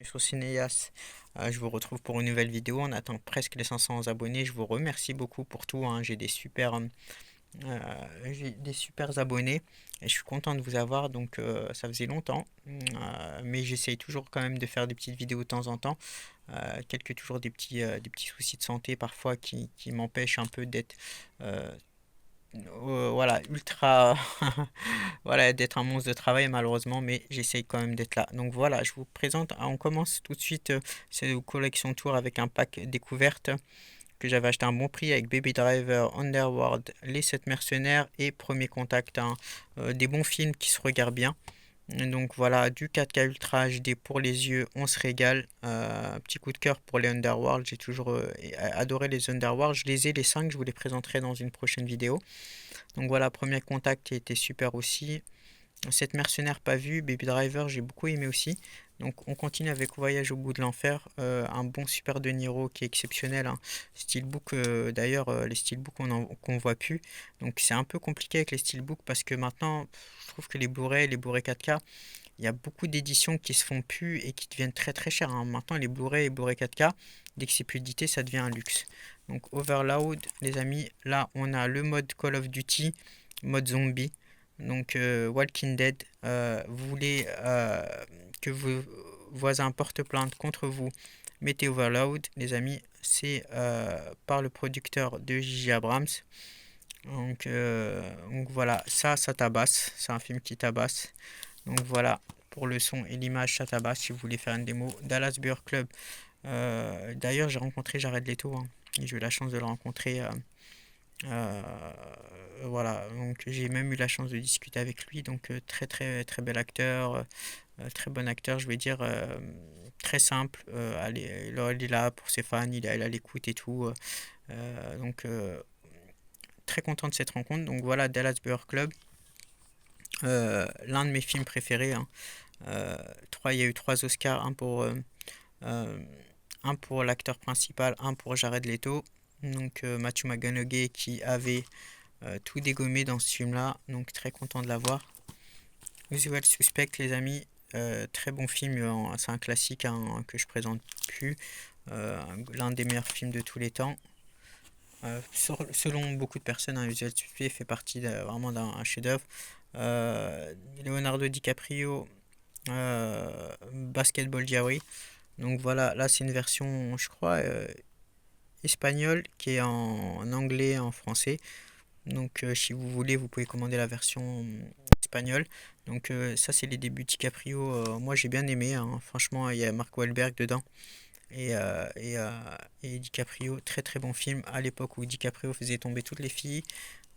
Sur Cinéas, je vous retrouve pour une nouvelle vidéo. On atteint presque les 500 abonnés. Je vous remercie beaucoup pour tout, hein. J'ai des super abonnés et je suis content de vous avoir. Donc ça faisait longtemps, mais j'essaye toujours quand même de faire des petites vidéos de temps en temps. Quelques toujours des petits soucis de santé parfois qui m'empêchent un peu d'être voilà, ultra voilà, d'être un monstre de travail malheureusement, mais j'essaye quand même d'être là. Donc voilà, je vous présente, on commence tout de suite cette collection tour avec un pack découverte que j'avais acheté à un bon prix avec Baby Driver, Underworld, Les 7 Mercenaires et Premier Contact, hein. Des bons films qui se regardent bien. Donc voilà, du 4K Ultra HD pour les yeux, on se régale. Petit coup de cœur pour les Underworld, j'ai toujours adoré les Underworld. Je les ai les 5, je vous les présenterai dans une prochaine vidéo. Donc voilà, Premier Contact qui était super aussi. Cette mercenaire pas vue, Baby Driver, j'ai beaucoup aimé aussi. Donc on continue avec Voyage au bout de l'enfer, un bon super de Niro qui est exceptionnel, hein. Steelbook, d'ailleurs, les steelbooks qu'on voit plus. Donc c'est un peu compliqué avec les steelbooks parce que maintenant, je trouve que les Blu-ray 4K, il y a beaucoup d'éditions qui se font plus et qui deviennent très très chères, hein. Maintenant les Blu-ray et Blu-ray 4K, dès que c'est plus édité, ça devient un luxe. Donc Overload, les amis, là on a le mode Call of Duty, mode zombie. Donc Walking Dead, vous voulez que vos voisins portent plainte contre vous, mettez Overload, les amis, c'est par le producteur de J.J. Abrams. Donc voilà, ça tabasse, c'est un film qui tabasse. Donc voilà, pour le son et l'image, ça tabasse si vous voulez faire une démo. Dallas Beer Club, d'ailleurs j'ai rencontré Jared Leto, hein, et j'ai eu la chance de le rencontrer. Euh, voilà, donc j'ai même eu la chance de discuter avec lui, donc très très très bel acteur, très bon acteur, je vais dire, très simple. Allez, il est là pour ses fans, il est à l'écoute et tout. Donc très content de cette rencontre. Donc voilà, Dallas Beer Club, l'un de mes films préférés, hein. Il y a eu trois Oscars, euh, un pour l'acteur principal, un pour Jared Leto. Donc Matthew McConaughey qui avait tout dégommé dans ce film-là, donc très content de l'avoir. Usual Suspect, les amis, très bon film, c'est un classique, hein, que je présente plus, l'un des meilleurs films de tous les temps. Selon beaucoup de personnes, hein, Usual Suspect fait partie vraiment d'un chef-d'œuvre. Leonardo DiCaprio, Basketball Diary. Donc voilà, là c'est une version, je crois, espagnole qui est en anglais, en français. Donc si vous voulez, vous pouvez commander la version espagnole. Donc ça c'est les débuts de DiCaprio. Moi j'ai bien aimé, hein. Franchement, il y a Mark Wahlberg dedans. Et, euh, et, euh, et DiCaprio, très très bon film. À l'époque où DiCaprio faisait tomber toutes les filles.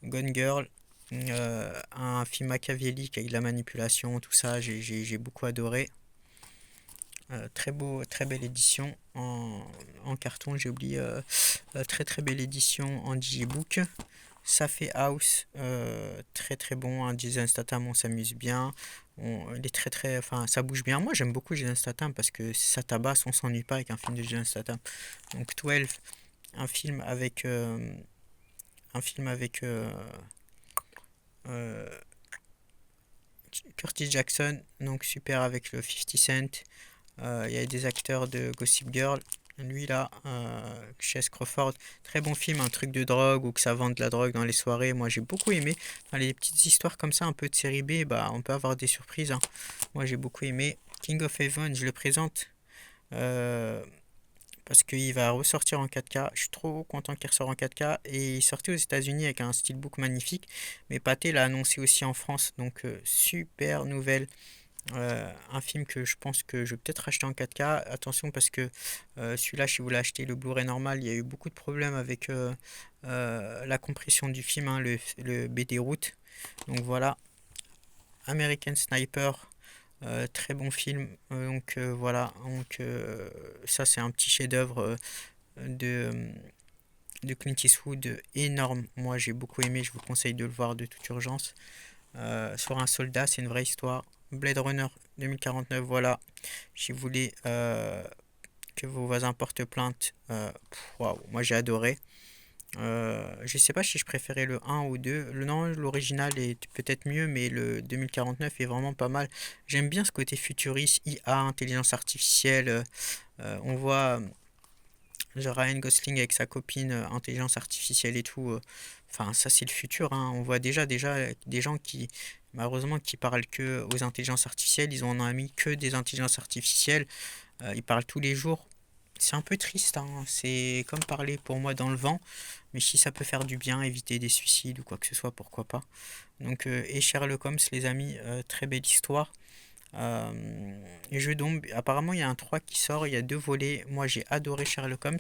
Gone Girl, un film machiavélique avec de la manipulation, tout ça, j'ai beaucoup adoré. Très beau, très belle édition en carton, j'ai oublié. Très très belle édition en digibook. Ça fait House, très très bon, hein. Jason Statham, on s'amuse bien. Il est très très, enfin, ça bouge bien. Moi, j'aime beaucoup Jason Statham parce que ça tabasse, on s'ennuie pas avec un film de Jason Statham. Donc 12, un film avec, euh, Curtis Jackson, donc super avec le 50 Cent. Il y a des acteurs de Gossip Girl. Lui là, Chess Crawford, très bon film, un truc de drogue ou que ça vende de la drogue dans les soirées. Moi j'ai beaucoup aimé. Dans les petites histoires comme ça, un peu de série B, bah on peut avoir des surprises, hein. Moi j'ai beaucoup aimé. King of Heaven, je le présente euh, parce qu'il va ressortir en 4K. Je suis trop content qu'il ressort en 4K. Et il sortait aux États-Unis avec un steelbook magnifique. Mais Pathé l'a annoncé aussi en France. Donc super nouvelle. Un film que je pense que je vais peut-être acheter en 4K. Attention parce que celui-là, si vous l'achetez le Blu-ray normal, il y a eu beaucoup de problèmes avec la compression du film, hein, le BD route. Donc voilà, American Sniper, très bon film. Donc voilà, donc ça c'est un petit chef-d'œuvre de, de Clint Eastwood énorme. Moi j'ai beaucoup aimé, je vous conseille de le voir de toute urgence. Sur un soldat, c'est une vraie histoire. Blade Runner 2049, voilà. Si vous voulez que vos voisins portent plainte, waouh, moi j'ai adoré. Je sais pas si je préférais le un ou 2. Non, l'original est peut-être mieux, mais le 2049 est vraiment pas mal. J'aime bien ce côté futuriste, IA, intelligence artificielle. On voit genre Ryan Gosling avec sa copine, intelligence artificielle et tout. Enfin, ça c'est le futur, hein. On voit déjà des gens qui, malheureusement, qui parlent que aux intelligences artificielles. Ils en ont mis que des intelligences artificielles. Ils parlent tous les jours. C'est un peu triste, hein. C'est comme parler pour moi dans le vent. Mais si ça peut faire du bien, éviter des suicides ou quoi que ce soit, pourquoi pas. Donc, et Sherlock Holmes, les amis, très belle histoire. Et je donc, apparemment, il y a un 3 qui sort, il y a deux volets. Moi, j'ai adoré Sherlock Holmes.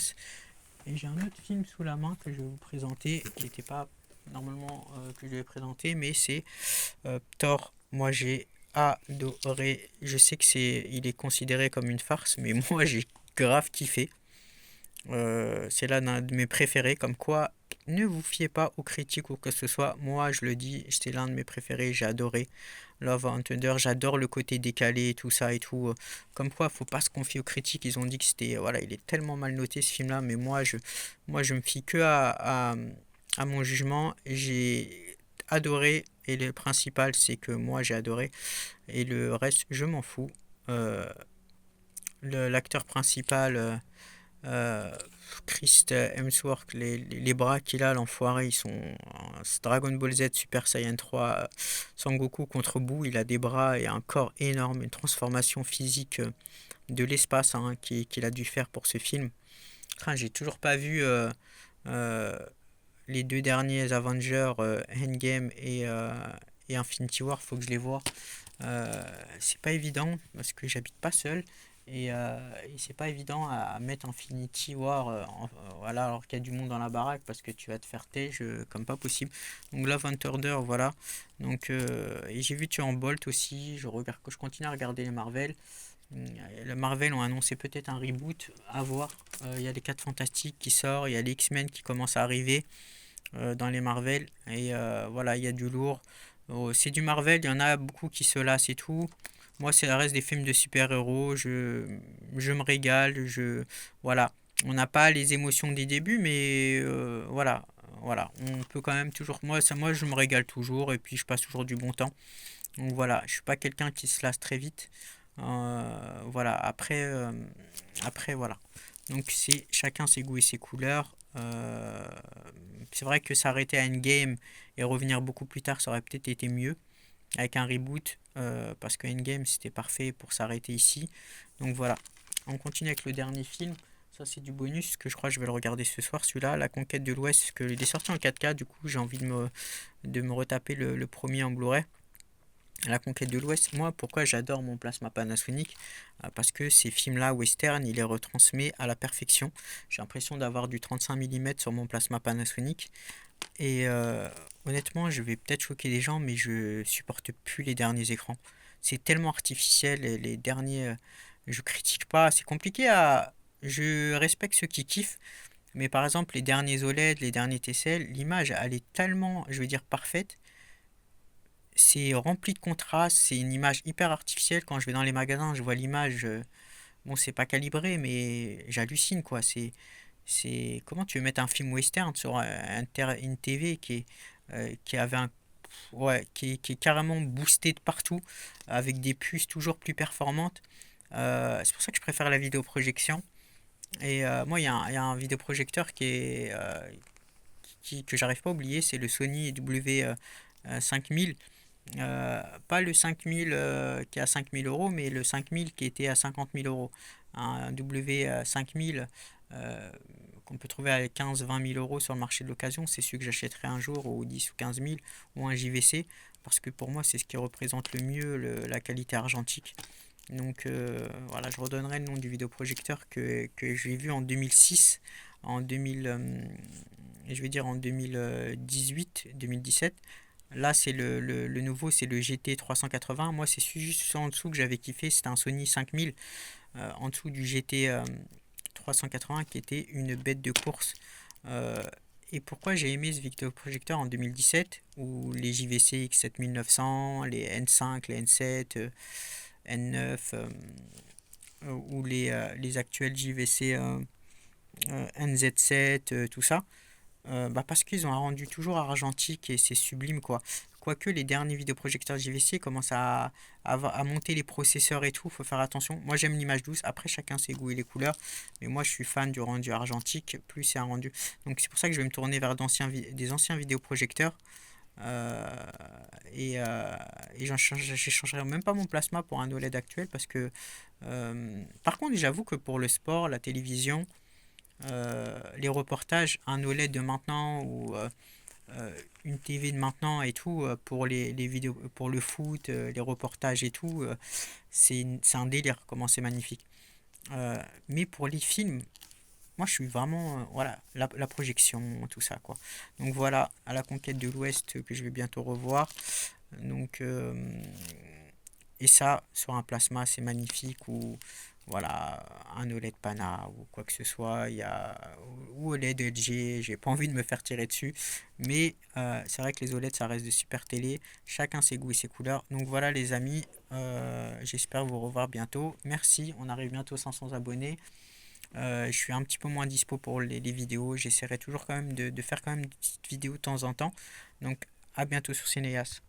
Et j'ai un autre film sous la main que je vais vous présenter, qui n'était pas normalement que je vais présenter, mais c'est Thor. Moi, j'ai adoré. Je sais que il est considéré comme une farce, mais moi, j'ai grave kiffé. C'est l'un de mes préférés, comme quoi ne vous fiez pas aux critiques ou que ce soit. Moi, je le dis, c'est l'un de mes préférés, j'ai adoré Love and Thunder, j'adore le côté décalé, tout ça et tout. Comme quoi, faut pas se confier aux critiques. Ils ont dit que c'était, voilà, il est tellement mal noté ce film-là, mais moi, je me fie que à mon jugement. J'ai adoré et le principal, c'est que moi, j'ai adoré et le reste, je m'en fous. Euh, L'acteur principal. Euh, Chris Hemsworth, les bras qu'il a, l'enfoiré, ils sont Dragon Ball Z Super Saiyan 3, Sangoku contre Boo, il a des bras et un corps énorme, une transformation physique de l'espace, hein, qu'il a dû faire pour ce film. Enfin, j'ai toujours pas vu euh, les deux derniers Avengers, Endgame et Infinity War, faut que je les vois. C'est pas évident parce que j'habite pas seul et c'est pas évident à mettre Infinity War voilà, alors qu'il y a du monde dans la baraque parce que tu vas te faire têche comme pas possible. Donc Love and Thunder, voilà. Donc et j'ai vu tu en Bolt aussi. Je continue à regarder les Marvel. Le Marvel ont annoncé peut-être un reboot à voir. Il y a les 4 Fantastiques qui sortent, il y a les X-Men qui commencent à arriver dans les Marvel. Et voilà, il y a du lourd. C'est du Marvel, il y en a beaucoup qui se lassent et tout. Moi, c'est le reste des films de super-héros. Je me régale. Voilà. On n'a pas les émotions des débuts, mais voilà. Voilà. On peut quand même toujours. Moi, je me régale toujours et puis je passe toujours du bon temps. Donc voilà. Je suis pas quelqu'un qui se lasse très vite. Voilà. Après, voilà. Donc c'est chacun ses goûts et ses couleurs. C'est vrai que s'arrêter à Endgame et revenir beaucoup plus tard, ça aurait peut-être été mieux avec un reboot, parce que Endgame c'était parfait pour s'arrêter ici. Donc voilà, on continue avec le dernier film. Ça c'est du bonus que je crois que je vais le regarder ce soir, celui-là, La Conquête de l'Ouest, parce qu'il est sorti en 4K, du coup j'ai envie de me retaper le premier en Blu-ray. La conquête de l'Ouest, moi, pourquoi j'adore mon plasma Panasonic? Parce que ces films-là, western, il les retransmet à la perfection. J'ai l'impression d'avoir du 35 mm sur mon plasma Panasonic. Et honnêtement, je vais peut-être choquer les gens, mais je supporte plus les derniers écrans. C'est tellement artificiel, et les derniers, je critique pas. C'est compliqué à. Je respecte ceux qui kiffent, mais par exemple, les derniers OLED, les derniers TCL, l'image, elle est tellement, je veux dire, parfaite, c'est rempli de contrastes, c'est une image hyper artificielle. Quand je vais dans les magasins, je vois l'image. Bon, c'est pas calibré, mais j'hallucine quoi. Comment tu veux mettre un film western sur une TV qui avait ouais, qui est carrément boosté de partout, avec des puces toujours plus performantes. C'est pour ça que je préfère la vidéoprojection. Et moi, il y a un vidéoprojecteur que j'arrive pas à oublier, c'est le Sony W5000. Pas le 5000 qui est à 5 000 euros, mais le 5000 qui était à 50 000 euros. Un W5000 qu'on peut trouver à 15-20 000 euros sur le marché de l'occasion, c'est celui que j'achèterai un jour, ou 10 ou 15 000, ou un JVC, parce que pour moi c'est ce qui représente le mieux la qualité argentique. Donc voilà, je redonnerai le nom du vidéoprojecteur que j'ai vu en 2006, en 2000, je vais dire en 2018-2017. Là, c'est le nouveau, c'est le GT 380. Moi, c'est juste en dessous que j'avais kiffé. C'était un Sony 5000 en dessous du GT 380 qui était une bête de course. Euh, et pourquoi j'ai aimé ce vidéoprojecteur en 2017 où les JVC X7900, les N5, les N7, N9 ou les actuels JVC NZ7, tout ça. Parce qu'ils ont un rendu toujours argentique et c'est sublime quoi. Quoique les derniers vidéoprojecteurs JVC commencent à monter les processeurs et tout, faut faire attention. Moi j'aime l'image douce, après chacun ses goûts et les couleurs, mais moi je suis fan du rendu argentique, plus c'est un rendu. Donc c'est pour ça que je vais me tourner vers des anciens vidéoprojecteurs. euh, et j'échangerai même pas mon plasma pour un OLED actuel parce que par contre j'avoue que pour le sport, la télévision, les reportages, un OLED de maintenant ou une TV de maintenant et tout pour les vidéos, pour le foot, les reportages et tout, c'est un délire, comment c'est magnifique. Mais pour les films, moi je suis vraiment, voilà, la projection, tout ça quoi. Donc voilà, à la conquête de l'Ouest que je vais bientôt revoir. Donc, et ça, sur un plasma, c'est magnifique ou voilà, un OLED Pana ou quoi que ce soit, il y a ou OLED LG, j'ai pas envie de me faire tirer dessus, mais c'est vrai que les OLED ça reste de super télé, chacun ses goûts et ses couleurs. Donc voilà les amis, j'espère vous revoir bientôt. Merci, on arrive bientôt aux 500 abonnés. Je suis un petit peu moins dispo pour les vidéos, j'essaierai toujours quand même de faire quand même des petites vidéos de temps en temps. Donc à bientôt sur Cinéas.